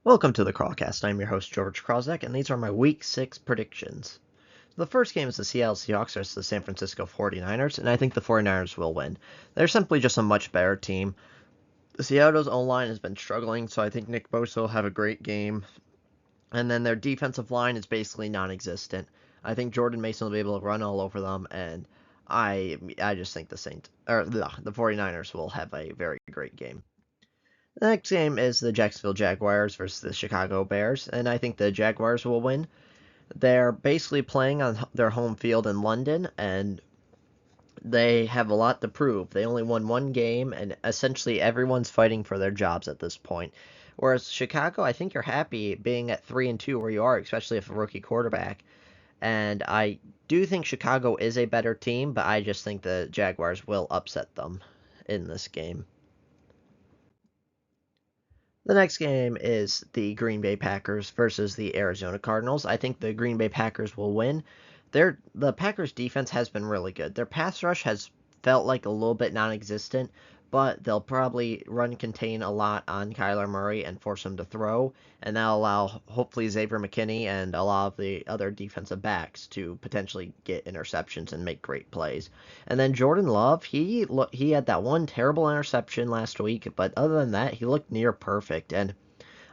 Welcome to the Crawlcast. I'm your host, George Krawczak, and these are my Week 6 predictions. The first game is the Seattle Seahawks versus the San Francisco 49ers, and I think the 49ers will win. They're simply just a much better team. The Seattle's O-line has been struggling, so I think Nick Bosa will have a great game. And then their defensive line is basically non-existent. I think Jordan Mason will be able to run all over them, and I just think the 49ers will have a very great game. The next game is the Jacksonville Jaguars versus the Chicago Bears, and I think the Jaguars will win. They're basically playing on their home field in London, and they have a lot to prove. They only won one game, and essentially everyone's fighting for their jobs at this point. Whereas Chicago, I think you're happy being at 3-2 where you are, especially if a rookie quarterback. And I do think Chicago is a better team, but I just think the Jaguars will upset them in this game. The next game is the Green Bay Packers versus the Arizona Cardinals. I think the Green Bay Packers will win. The Packers defense has been really good. Their pass rush has felt like a little bit non-existent, but they'll probably run contain a lot on Kyler Murray and force him to throw, and that'll allow hopefully Xavier McKinney and a lot of the other defensive backs to potentially get interceptions and make great plays. And then Jordan Love, he had that one terrible interception last week, but other than that, he looked near perfect, and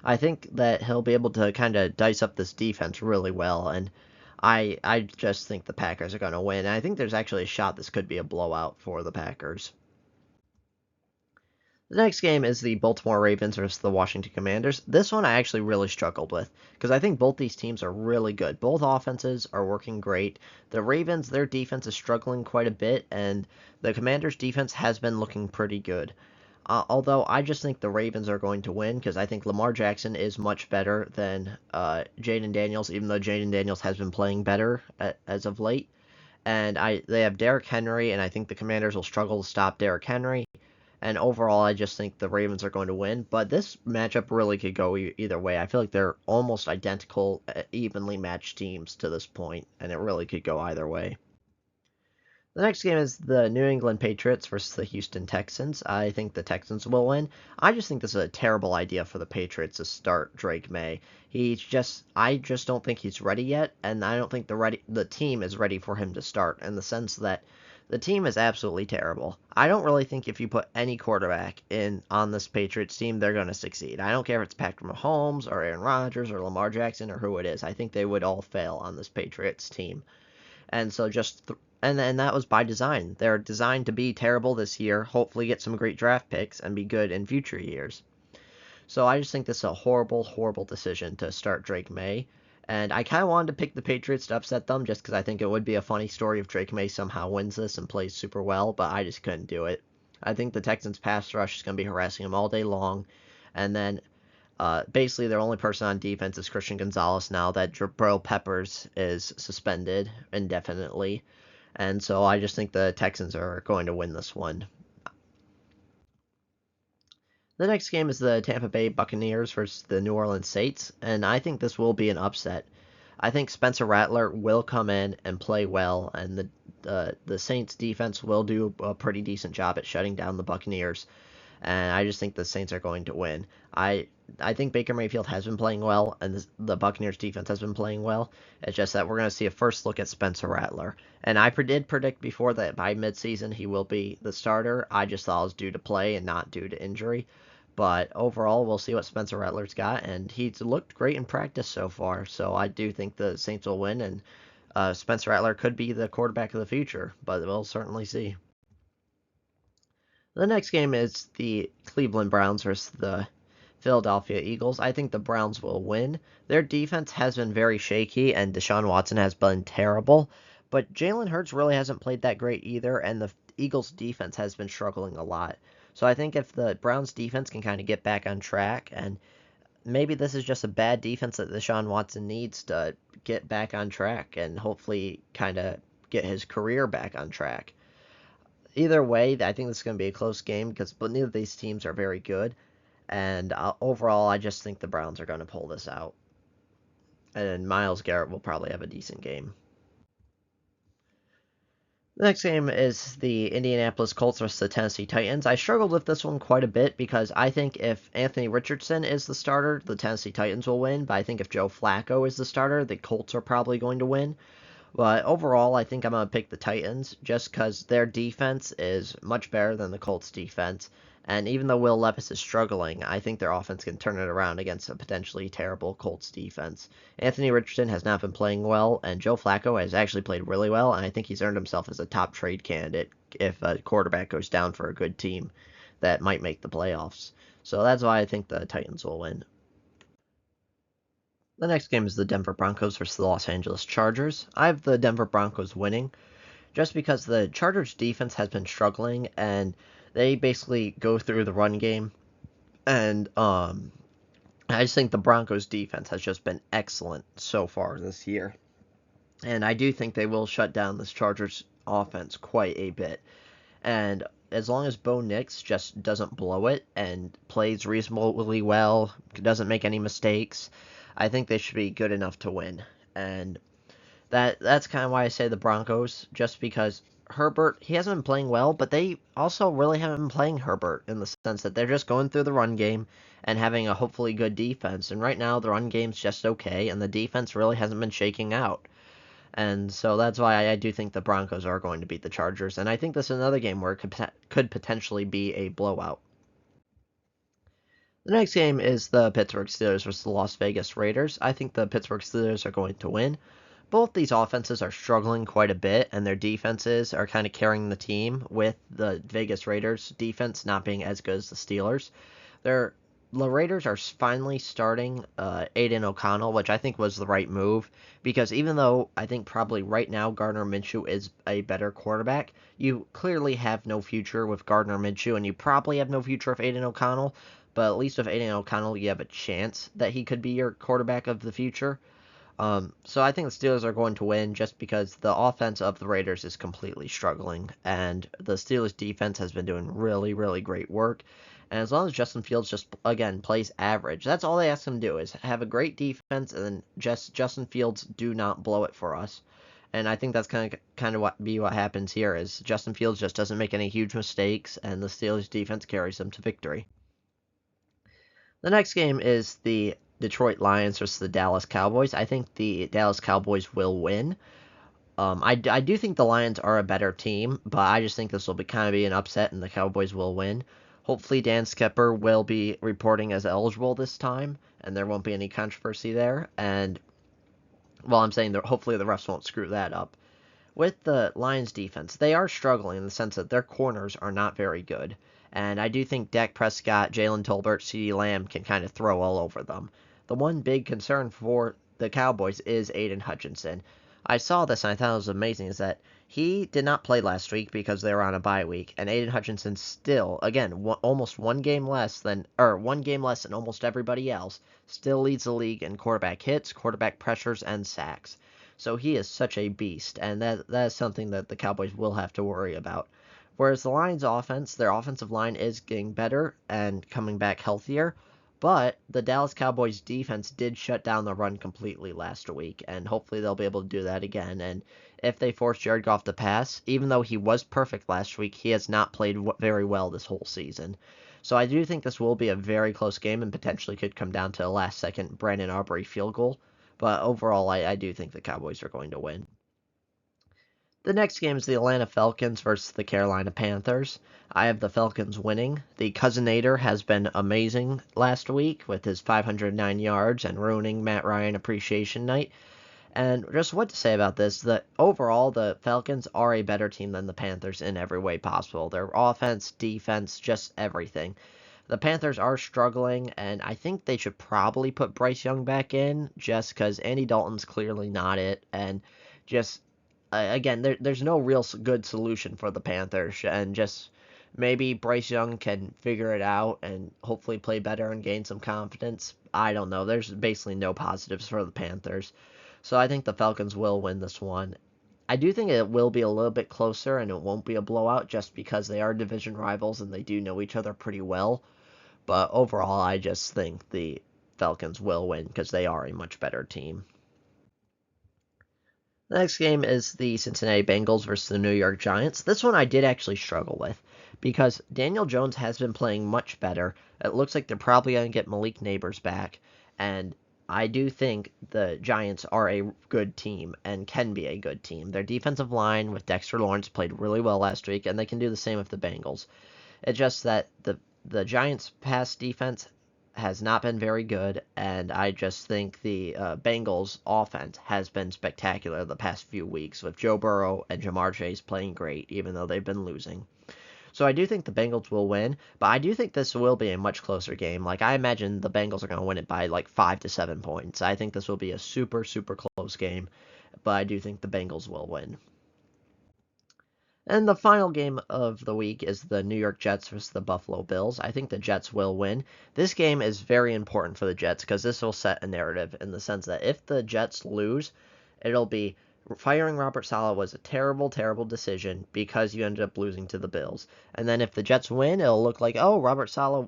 I think that he'll be able to kind of dice up this defense really well, and I just think the Packers are going to win. And I think there's actually a shot this could be a blowout for the Packers. The next game is the Baltimore Ravens versus the Washington Commanders. This one I actually really struggled with because I think both these teams are really good. Both offenses are working great. The Ravens, their defense is struggling quite a bit, and the Commanders' defense has been looking pretty good. Although I just think the Ravens are going to win because I think Lamar Jackson is much better than Jayden Daniels, even though Jayden Daniels has been playing better as of late. And they have Derrick Henry, and I think the Commanders will struggle to stop Derrick Henry. And overall, I just think the Ravens are going to win. But this matchup really could go either way. I feel like they're almost identical, evenly matched teams to this point, and it really could go either way. The next game is the New England Patriots versus the Houston Texans. I think the Texans will win. I just think this is a terrible idea for the Patriots to start Drake May. I just don't think he's ready yet, and I don't think the team is ready for him to start in the sense that the team is absolutely terrible. I don't really think if you put any quarterback in on this Patriots team, they're going to succeed. I don't care if it's Patrick Mahomes or Aaron Rodgers or Lamar Jackson or who it is. I think they would all fail on this Patriots team. And so and that was by design. They're designed to be terrible this year, hopefully get some great draft picks and be good in future years. So I just think this is a horrible, horrible decision to start Drake May. And I kind of wanted to pick the Patriots to upset them just because I think it would be a funny story if Drake May somehow wins this and plays super well, but I just couldn't do it. I think the Texans pass rush is going to be harassing him all day long. And then basically their only person on defense is Christian Gonzalez now that Jabril Peppers is suspended indefinitely. And so I just think the Texans are going to win this one. The next game is the Tampa Bay Buccaneers versus the New Orleans Saints, and I think this will be an upset. I think Spencer Rattler will come in and play well, and the Saints defense will do a pretty decent job at shutting down the Buccaneers. And I just think the Saints are going to win. I think Baker Mayfield has been playing well, and the Buccaneers defense has been playing well. It's just that we're going to see a first look at Spencer Rattler. And I did predict before that by midseason he will be the starter. I just thought it was due to play and not due to injury. But overall, we'll see what Spencer Rattler's got, and he's looked great in practice so far. So I do think the Saints will win, and Spencer Rattler could be the quarterback of the future, but we'll certainly see. The next game is the Cleveland Browns versus the Philadelphia Eagles. I think the Browns will win. Their defense has been very shaky, and Deshaun Watson has been terrible. But Jalen Hurts really hasn't played that great either, and the Eagles' defense has been struggling a lot. So I think if the Browns' defense can kind of get back on track, and maybe this is just a bad defense that Deshaun Watson needs to get back on track and hopefully kind of get his career back on track. Either way, I think this is going to be a close game because neither of these teams are very good. And overall, I just think the Browns are going to pull this out. And Myles Garrett will probably have a decent game. The next game is the Indianapolis Colts versus the Tennessee Titans. I struggled with this one quite a bit because I think if Anthony Richardson is the starter, the Tennessee Titans will win. But I think if Joe Flacco is the starter, the Colts are probably going to win. But overall, I think I'm going to pick the Titans just because their defense is much better than the Colts' defense. And even though Will Levis is struggling, I think their offense can turn it around against a potentially terrible Colts defense. Anthony Richardson has not been playing well, and Joe Flacco has actually played really well, and I think he's earned himself as a top trade candidate if a quarterback goes down for a good team that might make the playoffs. So that's why I think the Titans will win. The next game is the Denver Broncos versus the Los Angeles Chargers. I have the Denver Broncos winning just because the Chargers defense has been struggling and they basically go through the run game and I just think the Broncos defense has just been excellent so far this year. And I do think they will shut down this Chargers offense quite a bit. And as long as Bo Nix just doesn't blow it and plays reasonably well, doesn't make any mistakes, I think they should be good enough to win. And that's kind of why I say the Broncos, just because Herbert, he hasn't been playing well, but they also really haven't been playing Herbert in the sense that they're just going through the run game and having a hopefully good defense. And right now, the run game's just okay, and the defense really hasn't been shaking out. And so that's why I do think the Broncos are going to beat the Chargers. And I think this is another game where it could potentially be a blowout. The next game is the Pittsburgh Steelers versus the Las Vegas Raiders. I think the Pittsburgh Steelers are going to win. Both these offenses are struggling quite a bit, and their defenses are kind of carrying the team, with the Vegas Raiders defense not being as good as the Steelers. The Raiders are finally starting Aiden O'Connell, which I think was the right move, because even though I think probably right now Gardner Minshew is a better quarterback, you clearly have no future with Gardner Minshew, and you probably have no future with Aiden O'Connell, but at least with Aiden O'Connell, you have a chance that he could be your quarterback of the future. So I think the Steelers are going to win just because the offense of the Raiders is completely struggling, and the Steelers defense has been doing really, really great work. And as long as Justin Fields just again plays average, that's all they ask him to do is have a great defense, and then just Justin Fields do not blow it for us. And I think that's kind of what happens here is Justin Fields just doesn't make any huge mistakes, and the Steelers defense carries them to victory. The next game is the Detroit Lions versus the Dallas Cowboys. I think the Dallas Cowboys will win. I do think the Lions are a better team, but I just think this will be an upset and the Cowboys will win. Hopefully Dan Skipper will be reporting as eligible this time, and there won't be any controversy there. And well, I'm saying that hopefully the refs won't screw that up. With the Lions defense, they are struggling in the sense that their corners are not very good. And I do think Dak Prescott, Jalen Tolbert, CeeDee Lamb can kind of throw all over them. The one big concern for the Cowboys is Aiden Hutchinson. I saw this and I thought it was amazing is that he did not play last week because they were on a bye week, and Aiden Hutchinson still, again, almost one game less than almost everybody else, still leads the league in quarterback hits, quarterback pressures, and sacks. So he is such a beast, and that is something that the Cowboys will have to worry about. Whereas the Lions' offense, their offensive line is getting better and coming back healthier, but the Dallas Cowboys defense did shut down the run completely last week, and hopefully they'll be able to do that again. And if they force Jared Goff to pass, even though he was perfect last week, he has not played very well this whole season. So I do think this will be a very close game and potentially could come down to a last-second Brandon Aubrey field goal. But overall, I do think the Cowboys are going to win. The next game is the Atlanta Falcons versus the Carolina Panthers. I have the Falcons winning. The Cousinator has been amazing last week with his 509 yards and ruining Matt Ryan Appreciation Night. And just what to say about this, that overall the Falcons are a better team than the Panthers in every way possible. Their offense, defense, just everything. The Panthers are struggling, and I think they should probably put Bryce Young back in just because Andy Dalton's clearly not it. And just again, there's no real good solution for the Panthers, and just maybe Bryce Young can figure it out and hopefully play better and gain some confidence. I don't know. There's basically no positives for the Panthers. So I think the Falcons will win this one. I do think it will be a little bit closer and it won't be a blowout just because they are division rivals and they do know each other pretty well. But overall, I just think the Falcons will win because they are a much better team. The next game is the Cincinnati Bengals versus the New York Giants. This one I did actually struggle with because Daniel Jones has been playing much better. It looks like they're probably going to get Malik Neighbors back, and I do think the Giants are a good team and can be a good team. Their defensive line with Dexter Lawrence played really well last week, and they can do the same with the Bengals. It's just that the Giants' pass defense has not been very good, and I just think the Bengals' offense has been spectacular the past few weeks with Joe Burrow and Jamar Chase playing great, even though they've been losing. So I do think the Bengals will win, but I do think this will be a much closer game. Like I imagine the Bengals are going to win it by like 5 to 7 points. I think this will be a super super close game, but I do think the Bengals will win. And the final game of the week is the New York Jets versus the Buffalo Bills. I think the Jets will win. This game is very important for the Jets because this will set a narrative in the sense that if the Jets lose, it'll be firing Robert Saleh was a terrible, terrible decision because you ended up losing to the Bills. And then if the Jets win, it'll look like, oh, Robert Saleh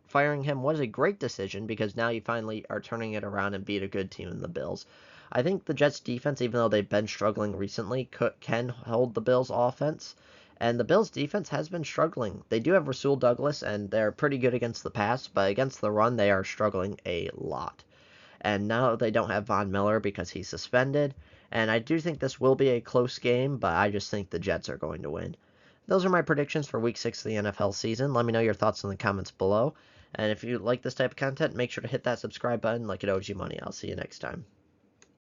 firing him was a great decision because now you finally are turning it around and beat a good team in the Bills. I think the Jets defense, even though they've been struggling recently, can hold the Bills offense. And the Bills defense has been struggling. They do have Rasul Douglas, and they're pretty good against the pass, but against the run, they are struggling a lot. And now they don't have Von Miller because he's suspended. And I do think this will be a close game, but I just think the Jets are going to win. Those are my predictions for Week 6 of the NFL season. Let me know your thoughts in the comments below. And if you like this type of content, make sure to hit that subscribe button like it owes you money. I'll see you next time.